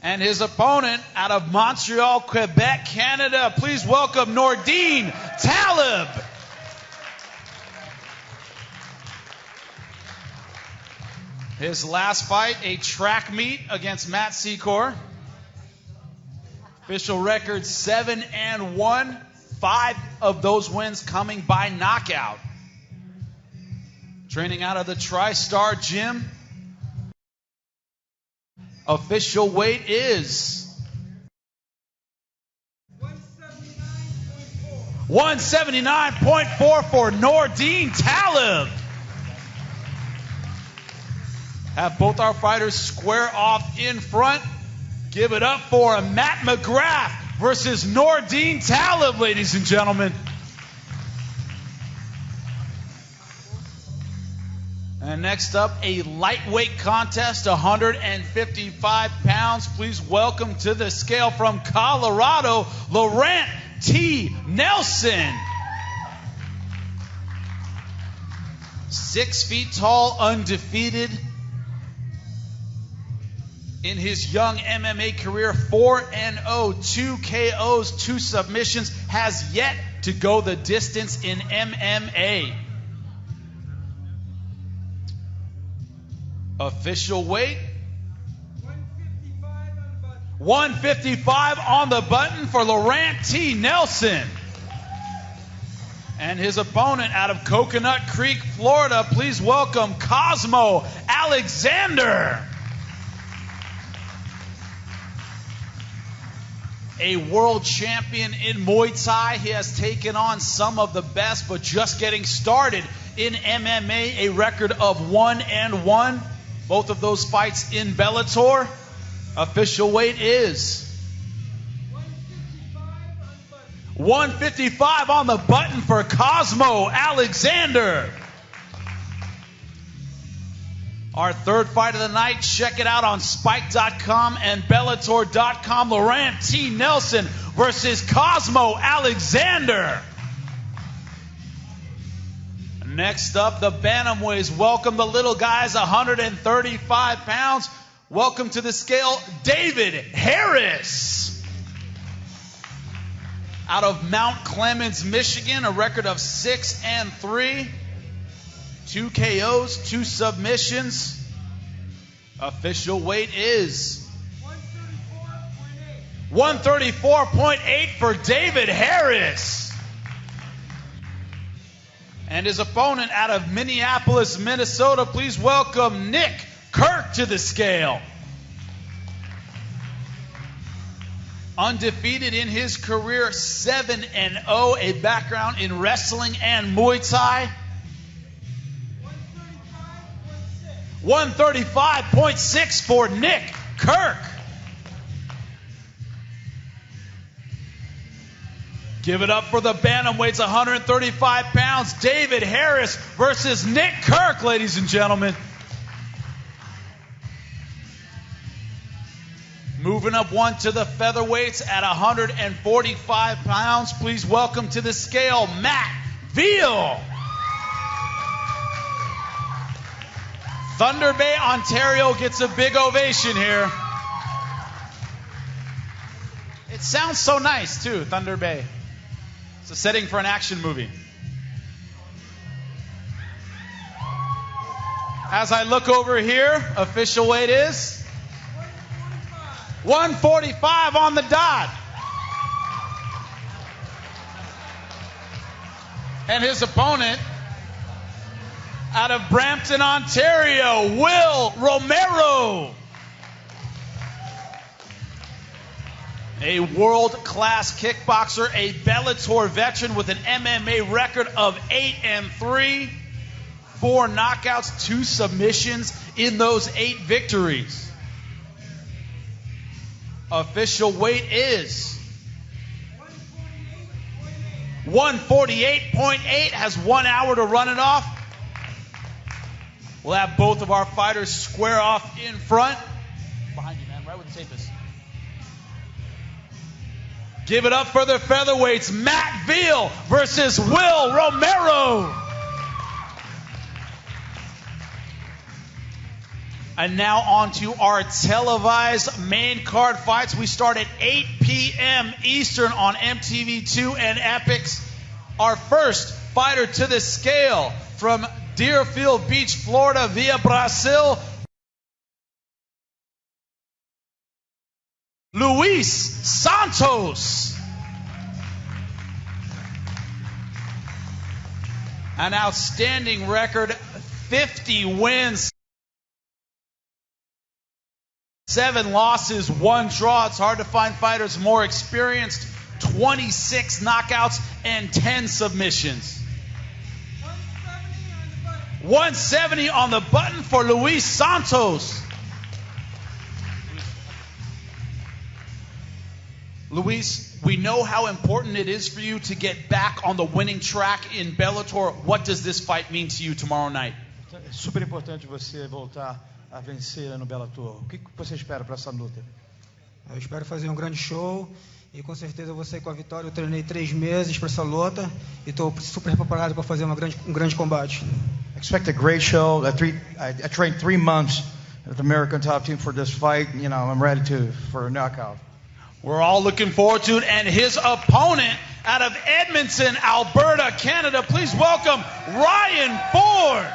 And his opponent out of Montreal, Quebec, Canada, please welcome Nourdine Talib. His last fight, a track meet against Matt Secor. Official record 7-1. 5 of those wins coming by knockout. Training out of the TriStar Gym. Official weight is 179.4 for Nourdine Talib. Have both our fighters square off in front. Give it up for Matt McGrath versus Nourdine Talib, ladies and gentlemen. And next up, a lightweight contest, 155 pounds. Please welcome to the scale from Colorado, Laurent T. Nelson. 6 feet tall, undefeated. In his young MMA career, 4-0, 2 KOs, 2 submissions, has yet to go the distance in MMA. Official weight, 155 on the button for Laurent T. Nelson. And his opponent out of Coconut Creek, Florida, please welcome Cosmo Alexander. A world champion in Muay Thai. He has taken on some of the best, but just getting started in MMA. A record of 1-1. Both of those fights in Bellator. Official weight is 155 on the button for Cosmo Alexander. Our third fight of the night, check it out on Spike.com and Bellator.com. Laurent T. Nelson versus Cosmo Alexander. Next up, the bantamweights. Welcome the little guys, 135 pounds. Welcome to the scale, David Harris. Out of Mount Clemens, Michigan, a record of 6-3. 2 KOs, 2 submissions. Official weight is 134.8 for David Harris. And his opponent out of Minneapolis, Minnesota, please welcome Nick Kirk to the scale. Undefeated in his career, 7-0, a background in wrestling and Muay Thai. 135.6 for Nick Kirk. Give it up for the bantamweights, 135 pounds. David Harris versus Nick Kirk, ladies and gentlemen. Moving up one to the featherweights at 145 pounds. Please welcome to the scale, Matt Veal. Thunder Bay, Ontario gets a big ovation here. It sounds so nice, too, Thunder Bay. It's a setting for an action movie. As I look over here, official weight is 145 on the dot. And his opponent, out of Brampton, Ontario, Will Romero. A world-class kickboxer, a Bellator veteran with an MMA record of 8-3. 4 knockouts, 2 submissions in those 8 victories. Official weight is 148.8, has 1 hour to run it off. We'll have both of our fighters square off in front. Behind you, man, right where the tape is. Give it up for the featherweights, Matt Veal versus Will Romero. And now on to our televised main card fights. We start at 8 p.m. Eastern on MTV2 and Epix. Our first fighter to the scale from Deerfield Beach, Florida via Brazil, Luis Santos. An outstanding record, 50 wins, 7 losses, 1 draw. It's hard to find fighters more experienced. 26 knockouts and 10 submissions. 170 on the button for Luis Santos. Luis, we know how important it is for you to get back on the winning track in Bellator. What does this fight mean to you tomorrow night? É super importante você voltar a vencer no Bellator. O que você espera para essa luta? Eu espero fazer grande show e com certeza eu vou sair com a vitória. Eu treinei 3 meses para essa luta e estou super preparado para fazer grande combate. I expect a great show. I trained 3 months at the American Top Team for this fight. You know, I'm ready for a knockout. We're all looking forward to it. And his opponent out of Edmonton, Alberta, Canada, please welcome Ryan Ford.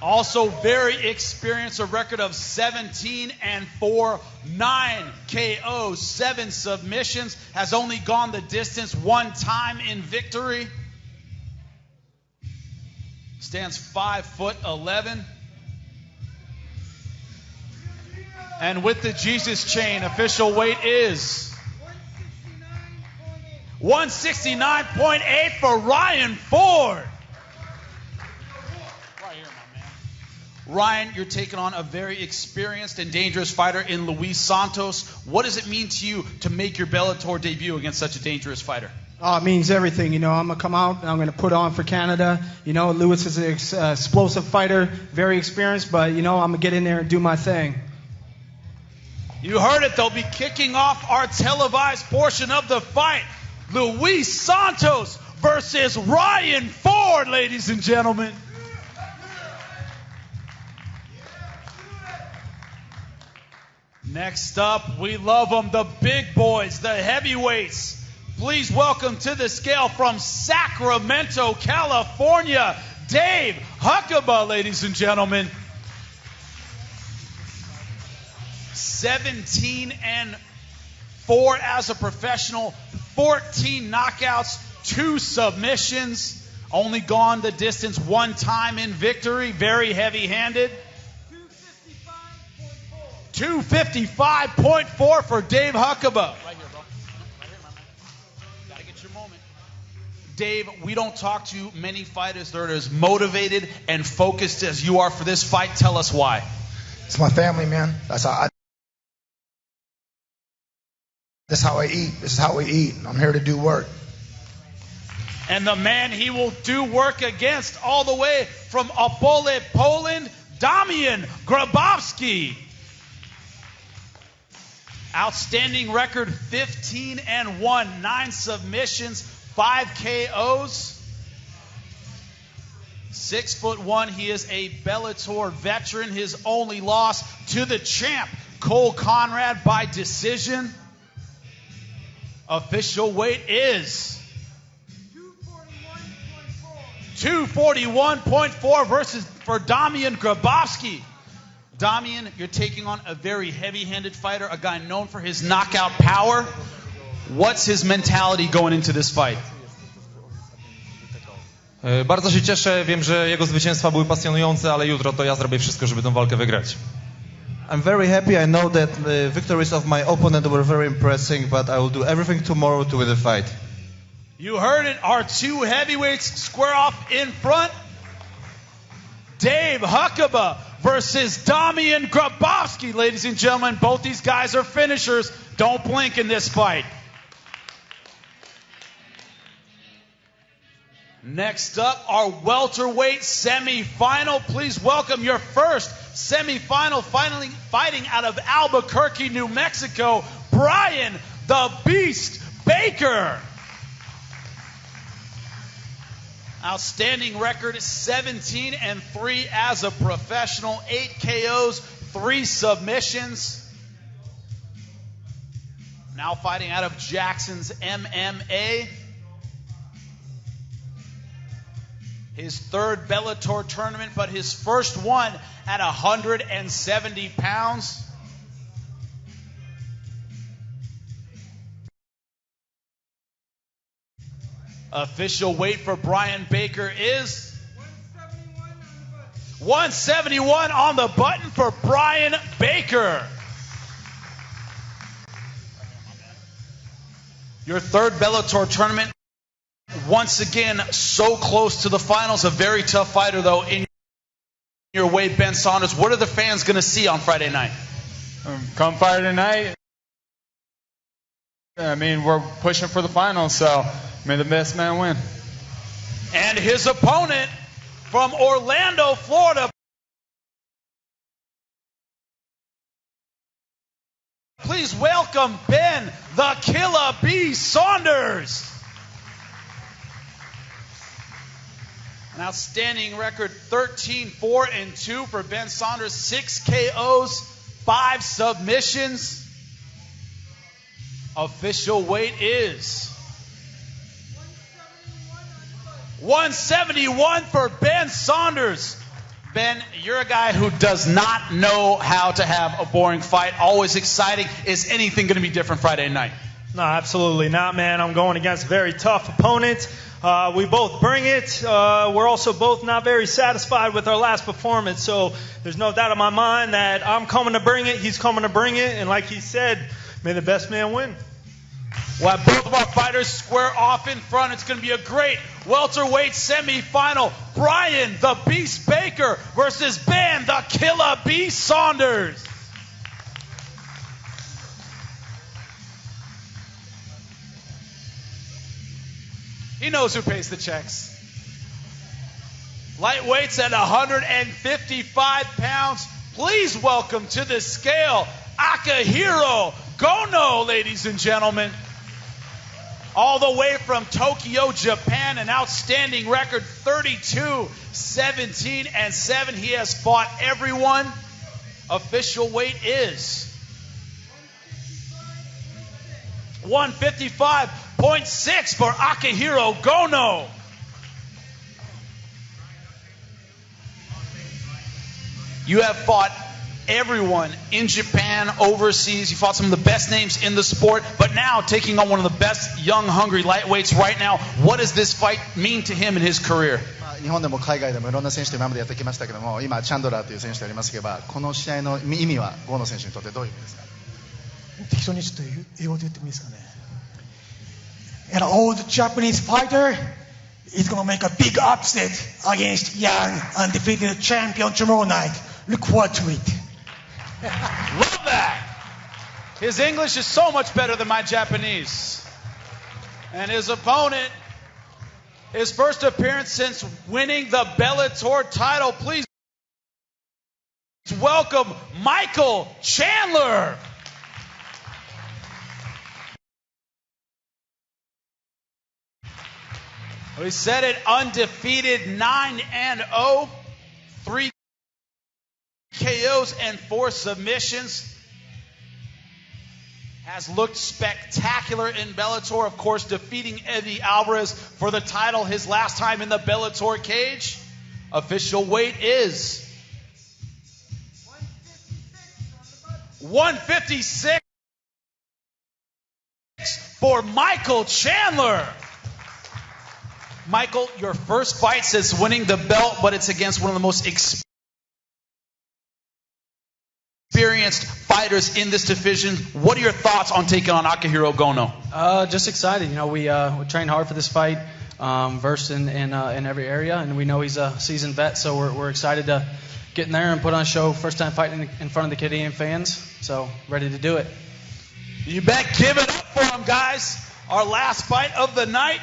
Also very experienced, a record of 17-4, 9 KOs, 7 submissions, has only gone the distance 1 time in victory. Stands 5'11". And with the Jesus chain, official weight is 169.8 for Ryan Ford. Right here, my man. Ryan, you're taking on a very experienced and dangerous fighter in Luis Santos. What does it mean to you to make your Bellator debut against such a dangerous fighter? Oh, it means everything. You know, I'm going to come out and I'm going to put on for Canada. You know, Luis is an explosive fighter, very experienced, but, you know, I'm going to get in there and do my thing. You heard it. They'll be kicking off our televised portion of the fight. Luis Santos versus Ryan Ford, ladies and gentlemen. Next up, we love them, the big boys, the heavyweights. Please welcome to the scale from Sacramento, California, Dave Huckabee, ladies and gentlemen. 17-4 as a professional, 14 knockouts, 2 submissions, only gone the distance 1 time in victory, very heavy-handed. 255.4 for Dave Huckabee. Right here, bro. Right here, my man. Gotta get your moment. Dave, we don't talk to many fighters that are as motivated and focused as you are for this fight. Tell us why. It's my family, man. That's how I eat. This is how we eat. I'm here to do work. And the man he will do work against all the way from Opole, Poland, Damian Grabowski. Outstanding record, 15-1, 9 submissions, 5 KOs. 6'1", he is a Bellator veteran. His only loss to the champ, Cole Conrad, by decision. Official weight is 241.4 for Damian Grabowski. Damian, you're taking on a very heavy-handed fighter, a guy known for his knockout power. What's his mentality going into this fight? Bardzo się cieszę, wiem, że jego zwycięstwa były pasjonujące, ale jutro to ja zrobię wszystko, żeby tę walkę wygrać. I'm very happy. I know that the victories of my opponent were very impressive, but I will do everything tomorrow to win the fight. You heard it. Our 2 heavyweights square off in front. Dave Huckabee versus Damian Grabowski. Ladies and gentlemen, both these guys are finishers. Don't blink in this fight. Next up, our welterweight semifinal. Please welcome your first semifinal fighting out of Albuquerque, New Mexico, Brian the Beast Baker. Outstanding record, 17-3 as a professional, 8 KOs, 3 submissions. Now fighting out of Jackson's MMA. His third Bellator tournament, but his first one at 170 pounds. Official weight for Brian Baker is 171 on the button for Brian Baker. Your third Bellator tournament. Once again, so close to the finals. A very tough fighter, though, in your way, Ben Saunders. What are the fans going to see on Friday night? Come Friday night, I mean, we're pushing for the finals, so may the best man win. And his opponent from Orlando, Florida. Please welcome Ben the Killer B Saunders. An outstanding record, 13-4-2 for Ben Saunders. 6 KOs, 5 submissions. Official weight is 171 for Ben Saunders. Ben, you're a guy who does not know how to have a boring fight. Always exciting. Is anything going to be different Friday night? No, absolutely not, man. I'm going against a very tough opponent. We both bring it. We're also both not very satisfied with our last performance. So there's no doubt in my mind that I'm coming to bring it. He's coming to bring it. And like he said, may the best man win. We'll have both of our fighters square off in front. It's going to be a great welterweight semifinal. Brian the Beast Baker versus Ben the Killer B Saunders. He knows who pays the checks. Lightweights at 155 pounds. Please welcome to the scale, Akihiro Gono, ladies and gentlemen. All the way from Tokyo, Japan, an outstanding record, 32-17-7. He has fought everyone. Official weight is 155.6 for Akihiro Gono. You have fought everyone in Japan, overseas. You fought some of the best names in the sport, but now taking on one of the best young, hungry lightweights right now. What does this fight mean to him in his career? 日本でも海外でもいろんな選手と今までやってきましたけども、今チャンドラーという選手でありますけど、この試合の意味はゴーノ選手にとってどういう意味ですか？適当にちょっと英語で言ってもいいですかね。An old Japanese fighter is going to make a big upset against young, undefeated champion tomorrow night. Look forward to it. Love that. His English is so much better than my Japanese. And his opponent, his first appearance since winning the Bellator title. Please welcome Michael Chandler. We said it, undefeated, 9-0, 3 KOs and 4 submissions. Has looked spectacular in Bellator, of course, defeating Eddie Alvarez for the title his last time in the Bellator cage. Official weight is 156 for Michael Chandler. Michael, your first fight since winning the belt, but it's against one of the most experienced fighters in this division. What are your thoughts on taking on Akihiro Gono? Just excited. You know, we trained hard for this fight, versed in every area, and we know he's a seasoned vet, so we're excited to get in there and put on a show. First time fighting in front of the Canadian fans, so ready to do it. You bet. Give it up for him, guys. Our last fight of the night.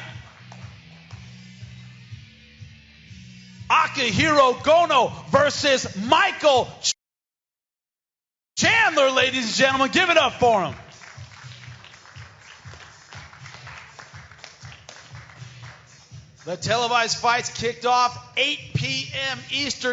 Akihiro Gono versus Michael Chandler, ladies and gentlemen. Give it up for him. The televised fights kicked off 8 p.m. Eastern